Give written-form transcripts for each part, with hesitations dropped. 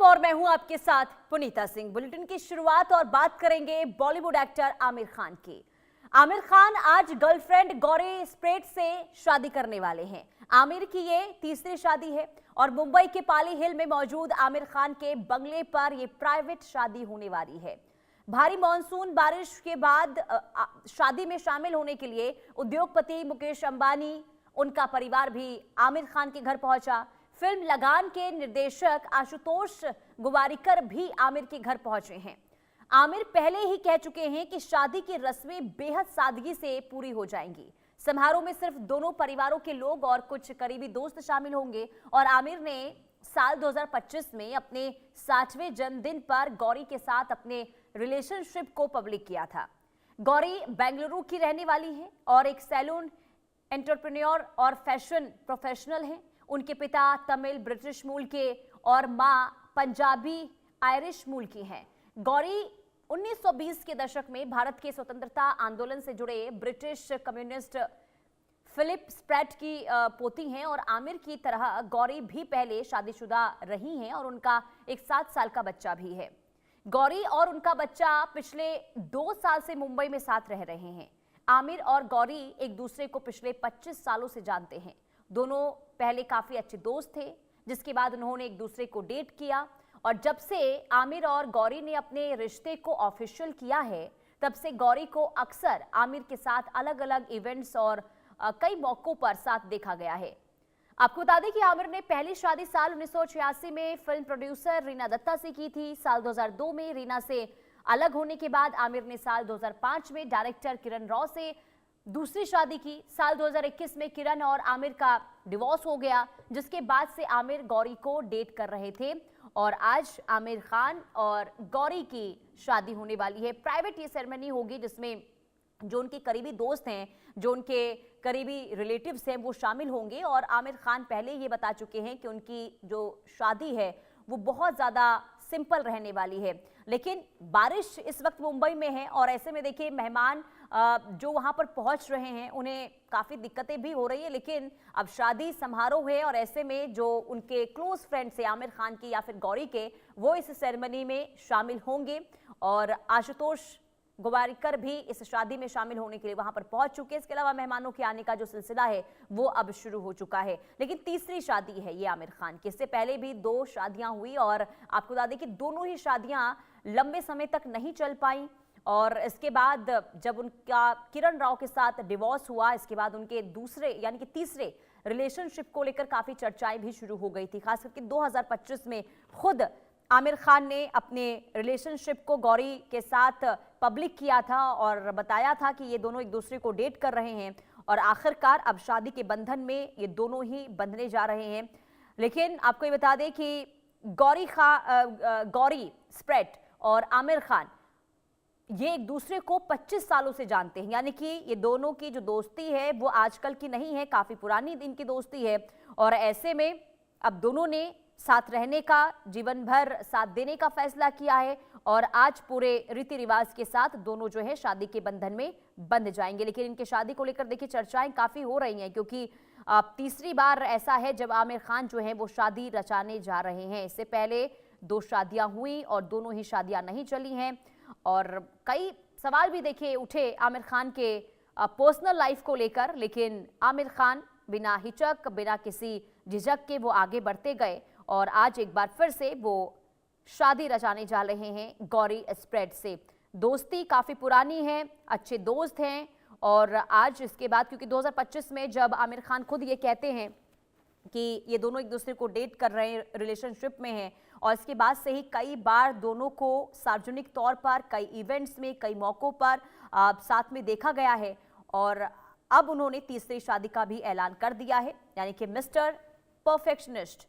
और मैं हूं आपके साथ पुनीता सिंह। बुलेटिन की शुरुआत और बात करेंगे बॉलीवुड एक्टर आमिर खान की। आमिर खान आज गर्लफ्रेंड गौरी स्प्रेट से शादी करने वाले हैं। आमिर की ये तीसरी शादी है और मुंबई के पाली हिल में मौजूद आमिर खान के बंगले पर ये प्राइवेट शादी होने वाली है। भारी मॉनसून बारिश के बाद शादी में शामिल होने के लिए उद्योगपति मुकेश अंबानी, उनका परिवार भी आमिर खान के घर पहुंचा। फिल्म लगान के निर्देशक आशुतोष गोवारिकर भी आमिर के घर पहुंचे हैं। आमिर पहले ही कह चुके हैं कि शादी की रस्में बेहद सादगी से पूरी हो जाएंगी। समारोह में सिर्फ दोनों परिवारों के लोग और कुछ करीबी दोस्त शामिल होंगे। और आमिर ने साल 2025 में अपने 60वें जन्मदिन पर गौरी के साथ अपने रिलेशनशिप को पब्लिक किया था। गौरी बेंगलुरु की रहने वाली है और एक सैलून एंटरप्रेन्योर और फैशन प्रोफेशनल हैं। उनके पिता तमिल ब्रिटिश मूल के और मां पंजाबी आयरिश मूल की हैं। गौरी 1920 के दशक में भारत के स्वतंत्रता आंदोलन से जुड़े ब्रिटिश कम्युनिस्ट फिलिप स्प्रेट की पोती हैं और आमिर की तरह गौरी भी पहले शादीशुदा रही हैं और उनका एक 7 साल का बच्चा भी है। गौरी और उनका बच्चा पिछले 2 साल से मुंबई में साथ रह रहे हैं। आमिर और गौरी एक दूसरे को पिछले 25 सालों से जानते हैं। दोनों पहले काफी अच्छे दोस्त थे, जिसके बाद उन्होंने एक दूसरे को डेट किया और जब से आमिर और गौरी ने अपने रिश्ते को ऑफिशियल किया है, तब से गौरी को अक्सर आमिर के साथ अलग अलग इवेंट्स और कई मौकों पर साथ देखा गया है। आपको बता दें कि आमिर ने पहली शादी साल 1986 में फिल्म प्रोड्यूसर रीना दत्ता से की थी। साल 2002 में रीना से अलग होने के बाद आमिर ने साल 2005 में डायरेक्टर किरण राव से दूसरी शादी की। साल 2021 में किरण और आमिर का डिवोर्स हो गया, जिसके बाद से आमिर गौरी को डेट कर रहे थे और आज आमिर खान और गौरी की शादी होने वाली है। प्राइवेट ये सेरेमनी होगी जिसमें जो उनके करीबी दोस्त हैं, जो उनके करीबी रिलेटिव्स हैं, वो शामिल होंगे। और आमिर खान पहले ये बता चुके हैं कि उनकी जो शादी है वो बहुत ज़्यादा सिंपल रहने वाली है। लेकिन बारिश इस वक्त मुंबई में है और ऐसे में देखिए मेहमान जो वहां पर पहुंच रहे हैं उन्हें काफ़ी दिक्कतें भी हो रही है। लेकिन अब शादी समारोह है और ऐसे में जो उनके क्लोज फ्रेंड्स हैं आमिर खान के या फिर गौरी के, वो इस सेरेमनी में शामिल होंगे। और आशुतोष गोवारिकर भी इस शादी में शामिल होने के लिए वहां पर पहुंच चुके हैं। इसके अलावा मेहमानों के आने का जो सिलसिला है वो अब शुरू हो चुका है। लेकिन तीसरी शादी है ये आमिर खान की। इससे पहले भी 2 शादियां हुई और आपको बता दें कि दोनों ही शादियां लंबे समय तक नहीं चल पाई। और इसके बाद जब उनका किरण राव के साथ डिवोर्स हुआ, इसके बाद उनके दूसरे यानी कि तीसरे रिलेशनशिप को लेकर काफी चर्चाएं भी शुरू हो गई थी। खास करके 2025 में खुद आमिर खान ने अपने रिलेशनशिप को गौरी के साथ पब्लिक किया था और बताया था कि ये दोनों एक दूसरे को डेट कर रहे हैं और आखिरकार अब शादी के बंधन में ये दोनों ही बंधने जा रहे हैं। लेकिन आपको ये बता दें कि गौरी स्प्रेट और आमिर खान ये एक दूसरे को 25 सालों से जानते हैं, यानी कि ये दोनों की जो दोस्ती है वो आजकल की नहीं है, काफ़ी पुरानी इनकी दोस्ती है। और ऐसे में अब दोनों ने साथ रहने का, जीवन भर साथ देने का फैसला किया है और आज पूरे रीति रिवाज के साथ दोनों जो है शादी के बंधन में बंध जाएंगे। लेकिन इनके शादी को लेकर देखिए चर्चाएं काफ़ी हो रही हैं, क्योंकि तीसरी बार ऐसा है जब आमिर खान जो है वो शादी रचाने जा रहे हैं। इससे पहले 2 शादियां हुई और दोनों ही शादियां नहीं चली हैं और कई सवाल भी देखिए उठे आमिर खान के पर्सनल लाइफ को लेकर। लेकिन आमिर खान बिना हिचक, बिना किसी झिझक के वो आगे बढ़ते गए और आज एक बार फिर से वो शादी रचाने जा रहे हैं गौरी स्प्रेट से। दोस्ती काफ़ी पुरानी है, अच्छे दोस्त हैं और आज इसके बाद, क्योंकि 2025 में जब आमिर खान खुद ये कहते हैं कि ये दोनों एक दूसरे को डेट कर रहे हैं, रिलेशनशिप में हैं, और इसके बाद से ही कई बार दोनों को सार्वजनिक तौर पर कई इवेंट्स में, कई मौक़ों पर साथ में देखा गया है। और अब उन्होंने तीसरी शादी का भी ऐलान कर दिया है, यानी कि मिस्टर परफेक्शनिस्ट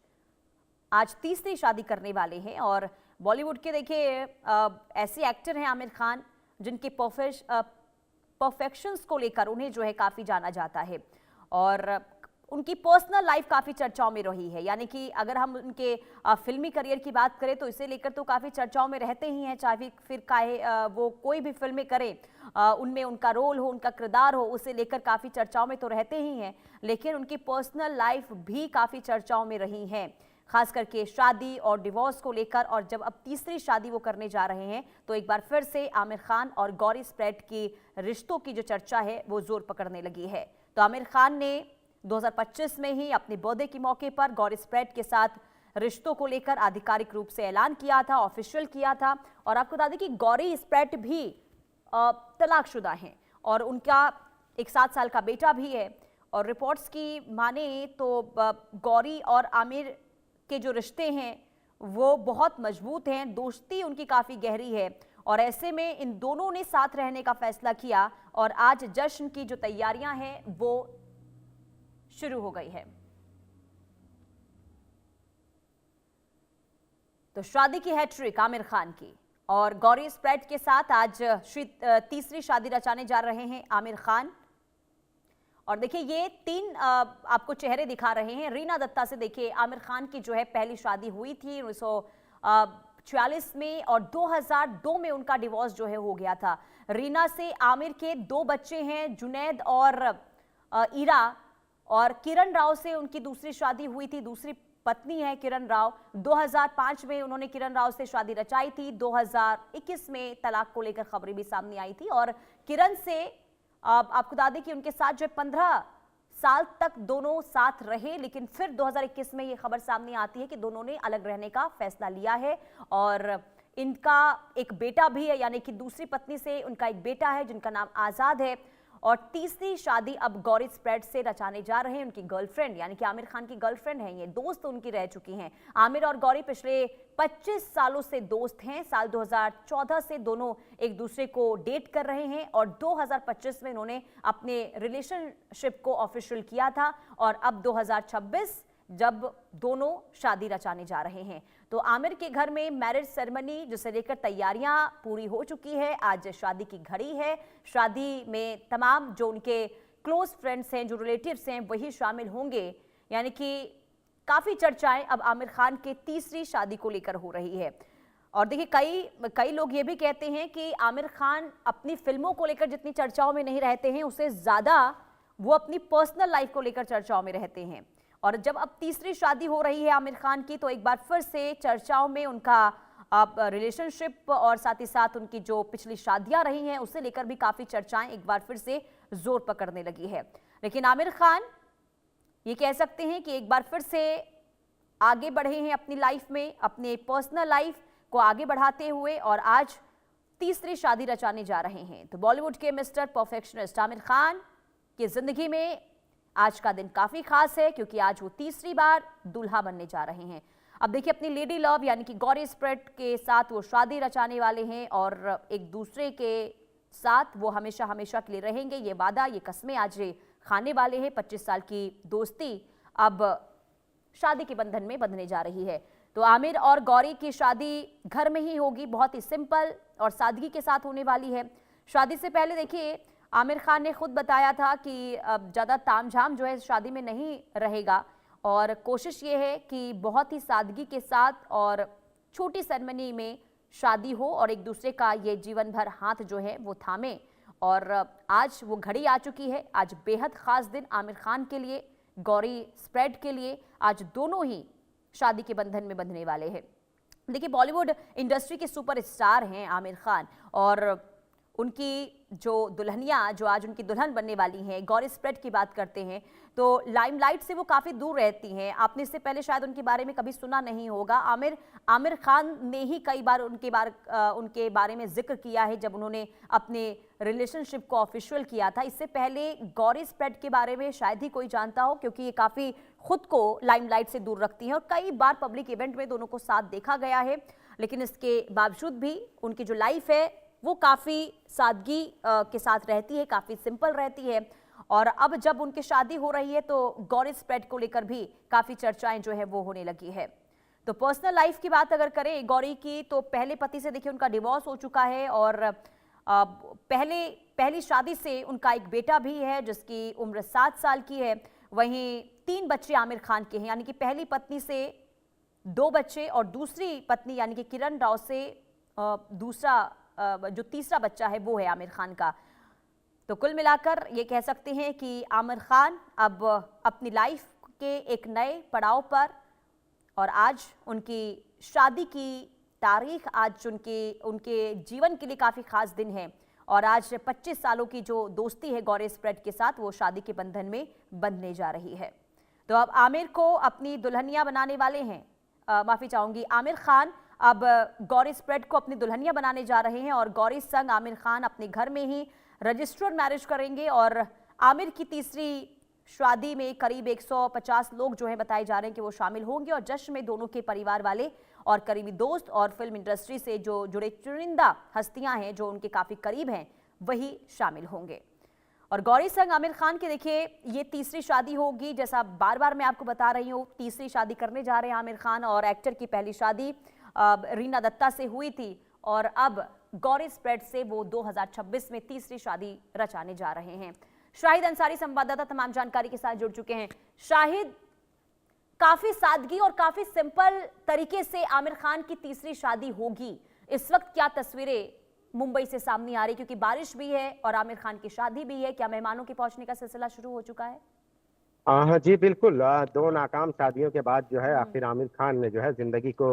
आज तीसरी शादी करने वाले हैं। और बॉलीवुड के देखिए ऐसे एक्टर हैं आमिर खान जिनके परफेक्शंस को लेकर उन्हें जो है काफ़ी जाना जाता है और उनकी पर्सनल लाइफ काफ़ी चर्चाओं में रही है। यानी कि अगर हम उनके फिल्मी करियर की बात करें तो इसे लेकर तो काफ़ी चर्चाओं में रहते ही हैं, चाहे फिर वो कोई भी फिल्में करें, उनमें उनका रोल हो, उनका किरदार हो, उसे लेकर काफ़ी चर्चाओं में तो रहते ही हैं। लेकिन उनकी पर्सनल लाइफ भी काफ़ी चर्चाओं में रही हैं। खास करके शादी और डिवोर्स को लेकर। और जब अब तीसरी शादी वो करने जा रहे हैं तो एक बार फिर से आमिर खान और गौरी स्प्रेट की रिश्तों की जो चर्चा है वो जोर पकड़ने लगी है। तो आमिर खान ने 2025 में ही अपने बर्थडे के मौके पर गौरी स्प्रेट के साथ रिश्तों को लेकर आधिकारिक रूप से ऐलान किया था, ऑफिशियल किया था। और आपको बता दें कि गौरी स्प्रेट भी तलाकशुदा हैं और उनका एक 7 साल का बेटा भी है। और रिपोर्ट्स की माने तो गौरी और आमिर के जो रिश्ते हैं वो बहुत मजबूत हैं, दोस्ती उनकी काफ़ी गहरी है। और ऐसे में इन दोनों ने साथ रहने का फैसला किया और आज जश्न की जो तैयारियां हैं वो शुरू हो गई है। तो शादी की हैट्रिक आमिर खान की और गौरी स्प्रेट के साथ आज तीसरी शादी रचाने जा रहे हैं आमिर खान। और देखिए ये 3 आपको चेहरे दिखा रहे हैं। रीना दत्ता से देखिए आमिर खान की जो है पहली शादी हुई थी 1946 में और 2002 में उनका डिवोर्स जो है हो गया था। रीना से आमिर के 2 बच्चे हैं, जुनैद और ईरा। और किरण राव से उनकी दूसरी शादी हुई थी, दूसरी पत्नी है किरण राव। 2005 में उन्होंने किरण राव से शादी रचाई थी। 2021 में तलाक को लेकर खबरें भी सामने आई थी। और किरण से आपको बता दें कि उनके साथ जो 15 साल तक दोनों साथ रहे, लेकिन फिर 2021 में ये खबर सामने आती है कि दोनों ने अलग रहने का फैसला लिया है। और इनका एक बेटा भी है, यानी कि दूसरी पत्नी से उनका एक बेटा है जिनका नाम आजाद है। और तीसरी शादी अब गौरी स्प्रेट से रचाने जा रहे हैं। उनकी गर्लफ्रेंड यानी कि आमिर खान की गर्लफ्रेंड है, ये दोस्त उनकी रह चुकी हैं। आमिर और गौरी पिछले 25 सालों से दोस्त हैं। साल 2014 से दोनों एक दूसरे को डेट कर रहे हैं और 2025 में इन्होंने अपने रिलेशनशिप को ऑफिशियल किया था। और अब 2026 जब दोनों शादी रचाने जा रहे हैं तो आमिर के घर में मैरिज सेरेमनी जिसे लेकर तैयारियां पूरी हो चुकी है। आज शादी की घड़ी है। शादी में तमाम जो उनके क्लोज फ्रेंड्स हैं, जो रिलेटिव्स हैं, वही शामिल होंगे। यानी कि काफी चर्चाएं अब आमिर खान के तीसरी शादी को लेकर हो रही है। और देखिए कई लोग ये भी कहते हैं कि आमिर खान अपनी फिल्मों को लेकर जितनी चर्चाओं में नहीं रहते हैं, उससे ज्यादा वो अपनी पर्सनल लाइफ को लेकर चर्चाओं में रहते हैं। और जब अब तीसरी शादी हो रही है आमिर खान की तो एक बार फिर से चर्चाओं में उनका रिलेशनशिप और साथ ही साथ उनकी जो पिछली शादियां रही हैं उसे लेकर भी काफी चर्चाएं एक बार फिर से जोर पकड़ने लगी है। लेकिन आमिर खान ये कह सकते हैं कि एक बार फिर से आगे बढ़े हैं अपनी लाइफ में, अपने पर्सनल लाइफ को आगे बढ़ाते हुए और आज तीसरी शादी रचाने जा रहे हैं। तो बॉलीवुड के मिस्टर परफेक्शनिस्ट आमिर खान की जिंदगी में आज का दिन काफी खास है क्योंकि आज वो तीसरी बार दूल्हा बनने जा रहे हैं। अब देखिए अपनी लेडी लव यानी कि गौरी स्प्रेट के साथ वो शादी रचाने वाले हैं और एक दूसरे के साथ वो हमेशा हमेशा के लिए रहेंगे। ये वादा, ये कस्में आज खाने वाले हैं। 25 साल की दोस्ती अब शादी के बंधन में बंधने जा रही है। तो आमिर और गौरी की शादी घर में ही होगी, बहुत ही सिंपल और सादगी के साथ होने वाली है। शादी से पहले देखिए आमिर खान ने खुद बताया था कि ज़्यादा तामझाम जो है शादी में नहीं रहेगा और कोशिश ये है कि बहुत ही सादगी के साथ और छोटी सेरेमनी में शादी हो और एक दूसरे का ये जीवन भर हाथ जो है वो थामे। और आज वो घड़ी आ चुकी है। आज बेहद ख़ास दिन आमिर खान के लिए, गौरी स्प्रेट के लिए। आज दोनों ही शादी के बंधन में बंधने वाले हैं। देखिए बॉलीवुड इंडस्ट्री के सुपरस्टार हैं आमिर खान और उनकी जो दुल्हनियां जो आज उनकी दुल्हन बनने वाली हैं, गौरी स्प्रेट की बात करते हैं तो लाइमलाइट से वो काफ़ी दूर रहती हैं। आपने इससे पहले शायद उनके बारे में कभी सुना नहीं होगा। आमिर खान ने ही कई बार उनके बारे में जिक्र किया है जब उन्होंने अपने रिलेशनशिप को ऑफिशियल किया था। इससे पहले गौरी स्प्रेट के बारे में शायद ही कोई जानता हो क्योंकि ये काफ़ी खुद को लाइमलाइट से दूर रखती हैं और कई बार पब्लिक इवेंट में दोनों को साथ देखा गया है। लेकिन इसके बावजूद भी उनकी जो लाइफ है वो काफ़ी सादगी के साथ रहती है, काफ़ी सिंपल रहती है। और अब जब उनकी शादी हो रही है तो गौरी स्प्रेट को लेकर भी काफ़ी चर्चाएं जो है वो होने लगी है। तो पर्सनल लाइफ की बात अगर करें गौरी की तो पहले पति से देखिए उनका डिवोर्स हो चुका है और पहली शादी से उनका एक बेटा भी है जिसकी उम्र 7 साल की है। वहीं 3 बच्चे आमिर खान के हैं, यानी कि पहली पत्नी से 2 बच्चे और दूसरी पत्नी यानी कि किरण राव से जो तीसरा बच्चा है वो है आमिर खान का। तो कुल मिलाकर ये कह सकते हैं कि आमिर खान अब अपनी लाइफ के एक नए पड़ाव पर और आज उनकी शादी की तारीख, आज उनके उनके जीवन के लिए काफ़ी खास दिन है। और आज 25 सालों की जो दोस्ती है गौरी स्प्रेड के साथ, वो शादी के बंधन में बंधने जा रही है। तो अब आमिर को अपनी दुल्हनिया बनाने वाले हैं, माफ़ी चाहूँगी, आमिर खान अब गौरी स्प्रेड को अपनी दुल्हनिया बनाने जा रहे हैं और गौरी संग आमिर खान अपने घर में ही रजिस्टर्ड मैरिज करेंगे। और आमिर की तीसरी शादी में करीब 150 लोग जो हैं बताए जा रहे हैं कि वो शामिल होंगे और जश्न में दोनों के परिवार वाले और करीबी दोस्त और फिल्म इंडस्ट्री से जो जुड़े चुनिंदा हस्तियां हैं जो उनके काफ़ी करीब हैं, वही शामिल होंगे। और गौरी संग आमिर खान के देखिए ये तीसरी शादी होगी, जैसा बार बार मैं आपको बता रही हूँ, तीसरी शादी करने जा रहे हैं आमिर खान। और एक्टर की पहली शादी रीना दत्ता से हुई थी और अब गौरी स्प्रेड से वो 2026 में तीसरी शादी रचाने जा रहे हैं। शाहिद अंसारी संवाददाता तमाम जानकारी के साथ जुड़ चुके हैं। शाहिद, काफी सादगी और काफी सिंपल तरीके से आमिर खान की तीसरी शादी होगी, इस वक्त क्या तस्वीरें मुंबई से सामने आ रही, क्योंकि बारिश भी है और आमिर खान की शादी भी है, क्या मेहमानों के पहुंचने का सिलसिला शुरू हो चुका है? हाँ जी बिल्कुल। दो नाकाम शादियों के बाद जो है आखिर आमिर खान ने जो है जिंदगी को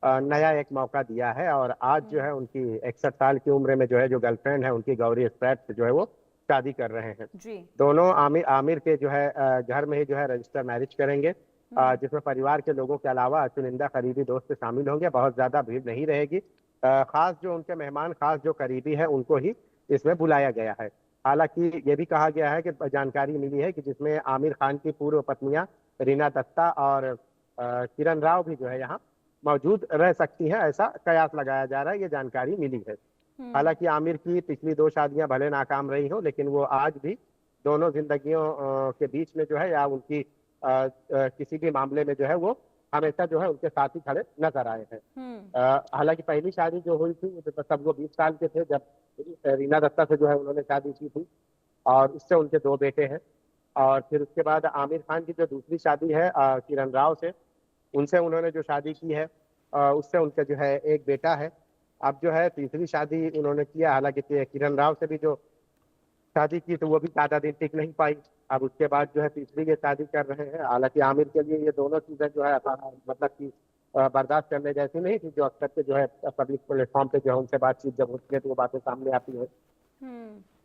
नया एक मौका दिया है और आज जो है उनकी 61 साल की उम्र में जो है जो गर्लफ्रेंड है उनकी गौरी स्प्रैट से जो है वो शादी कर रहे हैं। जी। दोनों आमिर आमिर के जो है घर में ही जो है रजिस्टर मैरिज करेंगे, जिसमें परिवार के लोगों के अलावा चुनिंदा करीबी दोस्त शामिल होंगे। बहुत ज्यादा भीड़ नहीं रहेगी। खास जो उनके मेहमान, खास जो करीबी है उनको ही इसमें बुलाया गया है। हालांकि ये भी कहा गया है कि जानकारी मिली है कि जिसमें आमिर खान की पूर्व पत्नियां रीना दत्ता और किरण राव भी जो है यहाँ मौजूद रह सकती हैं, ऐसा कयास लगाया जा रहा है, ये जानकारी मिली है। हालांकि आमिर की पिछली दो शादियां भले नाकाम रही हो, लेकिन वो आज भी दोनों जिंदगियों के बीच में जो है या उनकी किसी भी मामले में जो है वो हमेशा जो है उनके साथ ही खड़े नजर आए हैं। हालांकि पहली शादी जो हुई थी तब वो 20 साल के थे जब रीना दत्ता से जो है उन्होंने शादी की थी और उससे उनके दो बेटे हैं। और फिर उसके बाद आमिर खान की जो दूसरी शादी है किरण राव से, उनसे उन्होंने जो शादी की है उससे उनका जो है एक बेटा है। अब जो है तीसरी शादी उन्होंने किया, हालांकि किरण राव से भी जो शादी की तो वो भी ज्यादा दिन टिक नहीं पाई। अब उसके बाद जो है तीसरी ये शादी कर रहे हैं। हालांकि आमिर के लिए ये दोनों चीजें जो है मतलब कि बर्दाश्त करने जैसी नहीं थी, जो अक्सर के जो है पब्लिक प्लेटफॉर्म पे जो है उनसे बातचीत जब होती है तो वो बातें सामने आती है।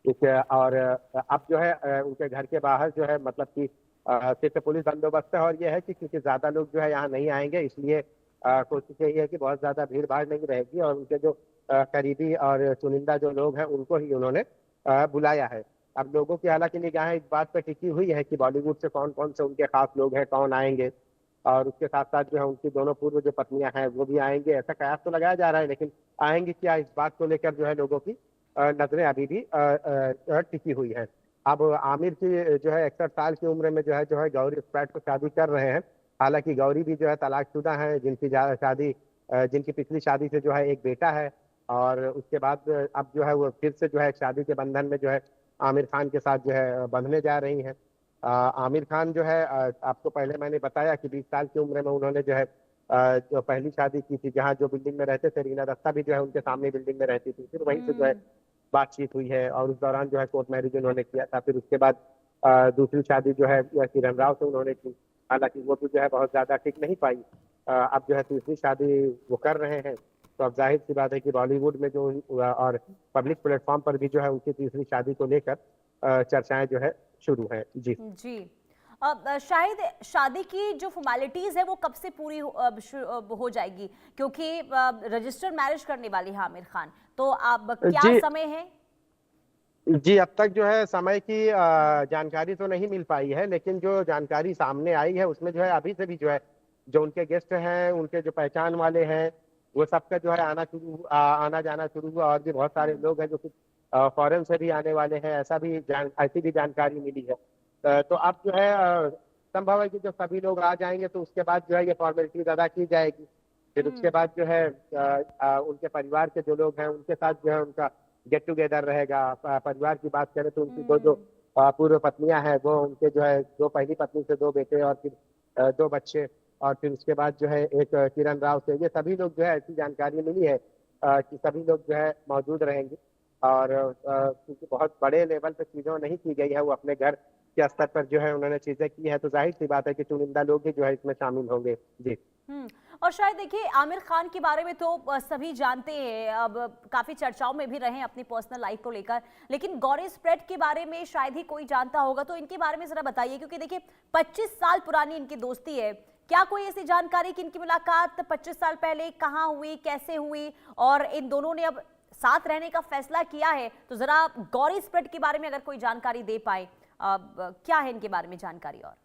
ठीक है। और अब जो है उनके घर के बाहर जो है मतलब कि सिर्फ पुलिस बंदोबस्त है और ये है कि क्योंकि ज्यादा लोग जो है यहाँ नहीं आएंगे, इसलिए कोशिश यही है कि बहुत ज्यादा भीड़ भाड़ नहीं रहेगी और उनके जो करीबी और चुनिंदा जो लोग हैं उनको ही उन्होंने बुलाया है। अब लोगों की हालांकि निगाहें इस बात पर टिकी हुई है कि बॉलीवुड से कौन कौन से उनके खास लोग हैं, कौन आएंगे, और उसके साथ साथ जो है उनकी दोनों पूर्व जो पत्नियां हैं वो भी आएंगे, ऐसा कयास तो लगाया जा रहा है। लेकिन आएंगे क्या, इस बात को लेकर जो है लोगों की नजरें अभी भी टिकी हुई है। अब आमिर की जो है 61 साल की उम्र में जो है गौरी स्प्रैट को शादी कर रहे हैं। हालांकि गौरी भी जो है तलाकशुदा है, जिनकी शादी जिनकी पिछली शादी से जो है एक बेटा है और उसके बाद अब जो है वो फिर से जो है शादी के बंधन में जो है आमिर खान के साथ जो है बंधने जा रही हैं। आमिर खान जो है आपको पहले मैंने बताया कि 20 साल की उम्र में उन्होंने जो है जो पहली शादी की थी, जहाँ जो बिल्डिंग में रहते थे रीना दत्ता भी जो है उनके सामने बिल्डिंग में रहती थी, फिर वहीं से जो है बातचीत हुई है और उस दौरान जो है कोर्ट मैरिज उन्होंने किया था। फिर उसके बाद दूसरी शादी जो है किरण राव से उन्होंने की, हालांकि वो भी जो है बहुत ज्यादा टिक नहीं पाई। अब जो है तीसरी शादी वो कर रहे हैं। तो अब जाहिर सी बात है कि बॉलीवुड में जो और पब्लिक प्लेटफॉर्म पर भी जो है उनकी तीसरी शादी को लेकर चर्चाएं जो है शुरू है। जी जी। अब शायद शादी की जो फॉर्मेलिटीज है वो कब से पूरी हो जाएगी, क्योंकि रजिस्टर्ड मैरिज करने वाली है आमिर खान, तो अब क्या समय है? जी अब तक जो है समय की जानकारी तो नहीं मिल पाई है, लेकिन जो जानकारी सामने आई है उसमें जो है अभी से भी जो है जो उनके गेस्ट हैं, उनके जो पहचान वाले हैं, वो सबका जो है आना जाना शुरू हुआ। और भी बहुत सारे लोग हैं जो कुछ फॉरेन से भी आने वाले हैं, ऐसी भी जानकारी मिली है। तो अब जो है संभव है कि जब सभी लोग आ जाएंगे तो उसके बाद जो है ये फॉर्मेलिटीज अदा की जाएगी। फिर उसके बाद जो है उनके परिवार के जो लोग हैं उनके साथ जो है उनका गेट टुगेदर रहेगा। परिवार की बात करें तो उनकी जो पूर्व पत्नियां हैं वो उनके जो है दो पहली पत्नी से दो बेटे और फिर दो बच्चे, और फिर उसके बाद जो है एक किरण राव से, ये सभी लोग जो है ऐसी जानकारी मिली है कि सभी लोग जो है मौजूद रहेंगे। और क्योंकि बहुत बड़े लेवल पे चीज़ों नहीं की गई है, वो अपने घर के स्तर पर जो है उन्होंने चीजें की है, तो जाहिर सी बात है कि चुनिंदा लोग ही जो है इसमें शामिल होंगे। जी और शायद देखिए आमिर खान के बारे में तो सभी जानते हैं, अब काफी चर्चाओं में भी रहे हैं अपनी पर्सनल लाइफ को लेकर, लेकिन गौरी स्प्रेड के बारे में शायद ही कोई जानता होगा, तो इनके बारे में जरा बताइए, क्योंकि देखिए 25 साल पुरानी इनकी दोस्ती है। क्या कोई ऐसी जानकारी कि इनकी मुलाकात 25 साल पहले कहाँ हुई, कैसे हुई, और इन दोनों ने अब साथ रहने का फैसला किया है? तो जरा गौरी स्प्रेड के बारे में अगर कोई जानकारी दे पाए, क्या है इनके बारे में जानकारी? और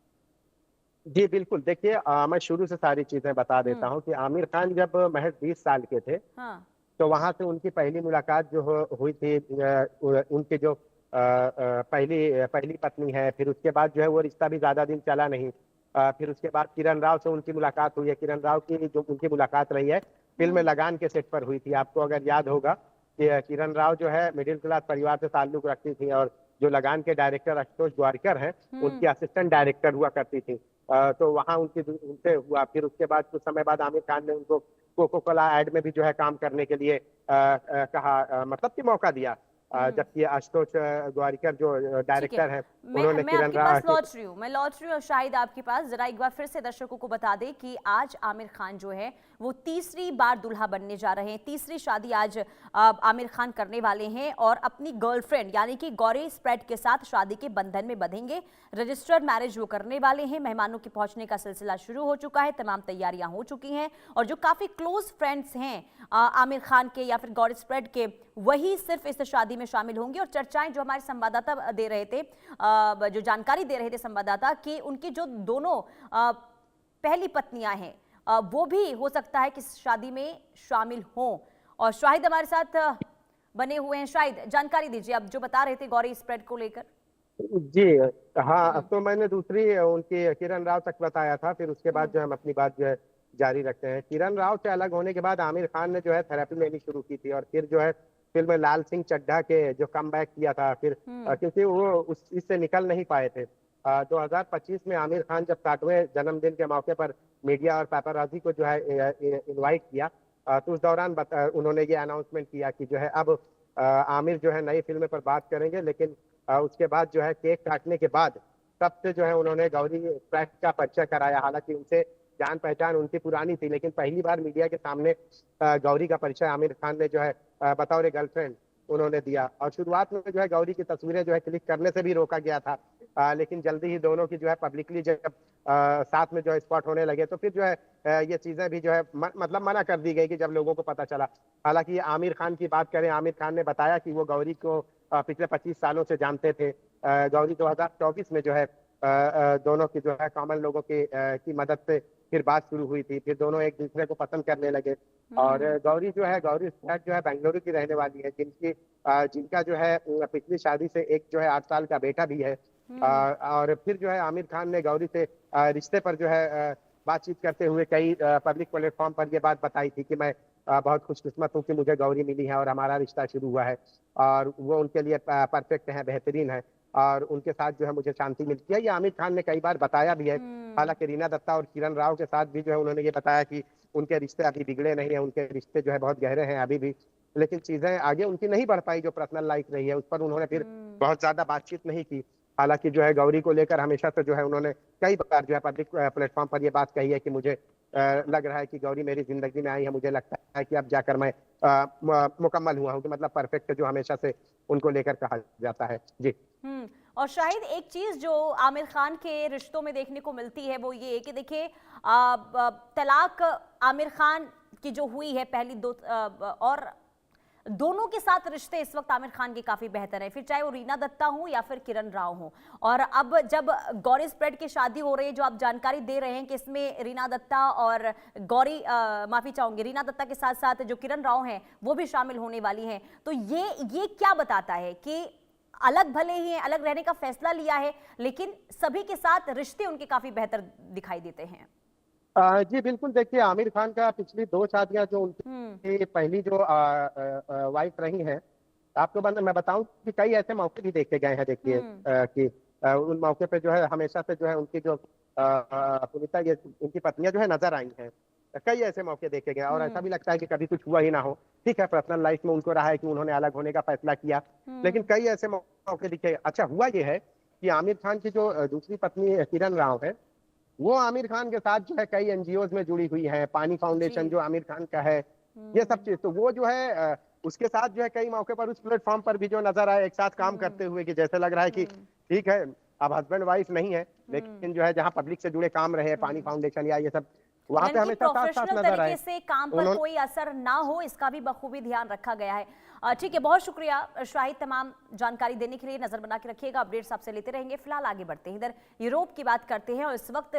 जी बिल्कुल, देखिए मैं शुरू से सारी चीजें बता देता हूँ कि आमिर खान जब महज 20 साल के थे, हाँ। तो वहां से उनकी पहली मुलाकात जो हुई थी, उनके जो पहली पहली पत्नी है, फिर उसके बाद जो है वो रिश्ता भी ज्यादा दिन चला नहीं। फिर उसके बाद किरण राव से उनकी मुलाकात हुई है। किरण राव की जो उनकी मुलाकात रही है फिल्म लगान के सेट पर हुई थी। आपको अगर याद होगा कि किरण राव जो है मिडिल क्लास परिवार से ताल्लुक रखती थी, और जो लगान के डायरेक्टर आशुतोष ग्वारिकर हैं उनकी असिस्टेंट डायरेक्टर हुआ करती थी। तो वहाँ उनसे हुआ। फिर उसके बाद कुछ समय बाद आमिर खान ने उनको कोको कोला एड में भी जो है काम करने के लिए कहा, मतलब कि मौका दिया। जबकि आशुतोष ग्वारिकर जो ठीक है, डायरेक्टर हैं मैं उन्होंने मैं किरण आपके पास राव मैं लौट रही हूँ और शाहिद आपके पास जरा एक बार फिर से दर्शकों को बता दें कि आज आमिर खान जो है वो तीसरी बार दूल्हा बनने जा रहे हैं। तीसरी शादी आज आमिर खान करने वाले हैं और अपनी गर्लफ्रेंड यानी कि गौरी स्प्रेड के साथ शादी के बंधन में बंधेंगे। रजिस्टर्ड मैरिज वो करने वाले हैं। मेहमानों के पहुंचने का सिलसिला शुरू हो चुका है, तमाम तैयारियां हो चुकी हैं, और जो काफी क्लोज फ्रेंड्स हैं आमिर खान के या फिर गौरी स्प्रेड के, वही सिर्फ इस शादी में शामिल होंगे। और चर्चाएं जो हमारे संवाददाता दे रहे थे, जो जानकारी दे रहे थे संवाददाता, कि उनकी जो दोनों पहली पत्नियां हैं वो भी हो सकता है कि शादी में शामिल हों। और शाहिद हमारे साथ बने हुए हैं। शाहिद, जानकारी दीजिए, आप जो बता रहे थे गौरी स्प्रेड को लेकर। जी हाँ, तो मैंने दूसरी उनकी किरण राव तक बताया था। फिर उसके बाद जो हम अपनी बात जो है जारी रखते हैं। किरण राव से अलग होने के बाद आमिर खान ने जो है थेरेपी लेनी शुरू की थी, और फिर जो है फिल्म लाल सिंह चड्ढा के जो कम बैक किया था फिर, क्योंकि वो इससे निकल नहीं पाए थे। 2025 में आमिर खान जब 60वें जन्मदिन के मौके पर मीडिया और पेपराजी को जो है इनवाइट किया, तो उस दौरान उन्होंने ये अनाउंसमेंट किया कि जो है अब आमिर जो है नई फिल्म पर बात करेंगे। लेकिन उसके बाद जो है केक काटने के बाद सबसे जो है उन्होंने गौरी स्प्रेड का परिचय कराया। हालांकि उनसे जान पहचान उनकी पुरानी थी, लेकिन पहली बार मीडिया के सामने गौरी का परिचय आमिर खान ने जो है बतौर गर्लफ्रेंड उन्होंने दिया। और शुरुआत में जो है गौरी की तस्वीरें जो है क्लिक करने से भी रोका गया था, लेकिन जल्दी ही दोनों की जो है पब्लिकली जब साथ में जो है स्पॉट होने लगे, तो फिर जो है ये चीजें भी जो है मतलब मना कर दी गई कि जब लोगों को पता चला। हालांकि आमिर खान की बात करें, आमिर खान ने बताया कि वो गौरी को पिछले 25 सालों से जानते थे। गौरी 2024 में जो है दोनों की जो है कॉमन लोगों की मदद से फिर बात शुरू हुई थी। फिर दोनों एक दूसरे को पसंद करने लगे। और गौरी स्प्रेड जो है बेंगलुरु की रहने वाली है, जिनका जो है पिछली शादी से एक जो है 8 साल का बेटा भी है। और फिर जो है आमिर खान ने गौरी से रिश्ते पर जो है बातचीत करते हुए कई पब्लिक प्लेटफॉर्म पर ये बात बताई थी कि मैं बहुत खुशकिस्मत हूँ कि मुझे गौरी मिली है और हमारा रिश्ता शुरू हुआ है, और वो उनके लिए परफेक्ट है, बेहतरीन है, और उनके साथ जो है मुझे शांति मिलती है। ये आमिर खान ने कई बार बताया भी है। हालांकि रीना दत्ता और किरण राव के साथ भी जो है उन्होंने ये बताया कि उनके रिश्ते अभी बिगड़े नहीं है, उनके रिश्ते जो है बहुत गहरे हैं अभी भी। लेकिन चीजें आगे उनकी नहीं बढ़ पाई, जो पर्सनल लाइफ रही है उस पर उन्होंने फिर बहुत ज्यादा बातचीत नहीं की। हालांकि जो है गौरी को लेकर हमेशा से जो है उन्होंने कई बार जो है पब्लिक प्लेटफॉर्म पर ये बात कही है कि मुझे लग रहा है कि गौरी मेरी जिंदगी में आई है, मुझे लगता है कि अब जाकर मैं मुकम्मल हुआ हूँ, कि मतलब परफेक्ट जो हमेशा से उनको लेकर कहा जाता है। जी। और शायद एक चीज जो आमिर खान के रिश्तों में देखने को मिलती है वो ये कि देखिए तलाक आमिर खान की जो हुई है पहली दो, और दोनों के साथ रिश्ते इस वक्त आमिर खान के काफी बेहतर हैं, फिर चाहे वो रीना दत्ता हो या फिर किरण राव हो। और अब जब गौरी स्प्रेड की शादी हो रही है, जो आप जानकारी दे रहे हैं कि इसमें रीना दत्ता और गौरी माफी चाहूंगी, रीना दत्ता के साथ साथ जो किरण राव हैं वो भी शामिल होने वाली हैं, तो ये क्या बताता है कि अलग भले ही हैं, अलग रहने का फैसला लिया है, लेकिन सभी के साथ रिश्ते उनके काफी बेहतर दिखाई देते हैं। जी बिल्कुल, देखिए आमिर खान का पिछली 2 शादियां जो उनकी पहली जो वाइफ रही हैं, आपको मैं बताऊं कि कई ऐसे मौके भी देखे गए हैं। देखिए कि उन मौके पे जो है हमेशा से जो है उनकी जो पुनीता, ये उनकी पत्नियां जो है नजर आई हैं। कई ऐसे मौके देखे गए, और ऐसा भी लगता है कि कभी कुछ हुआ ही ना हो। ठीक है, पर्सनल लाइफ में उनको रहा है कि उन्होंने अलग होने का फैसला किया, लेकिन कई ऐसे मौके दिखे। अच्छा, हुआ ये है कि आमिर खान की जो दूसरी पत्नी किरण राव है, वो आमिर खान के साथ जो है कई एनजीओज में जुड़ी हुई है, पानी फाउंडेशन जी। जो आमिर खान का है, ये सब चीज। तो वो जो है उसके साथ जो है कई मौके पर उस प्लेटफॉर्म पर भी जो नजर आए एक साथ काम करते हुए, कि जैसे लग रहा है कि ठीक है अब हस्बैंड वाइफ नहीं है, लेकिन जो है जहां पब्लिक से जुड़े काम रहे, पानी फाउंडेशन या ये सब, वहां पे यानी कि हमेशा साथ साथ प्रोफेशनल नजर आए। तरीके से काम पर उन्होंने कोई असर ना हो, इसका भी बखूबी ध्यान रखा गया है। ठीक है, बहुत शुक्रिया शाहिद, तमाम जानकारी देने के लिए। नजर बना के रखिएगा, अपडेट्स आपसे लेते रहेंगे। फिलहाल आगे बढ़ते हैं, इधर यूरोप की बात करते हैं और इस वक्त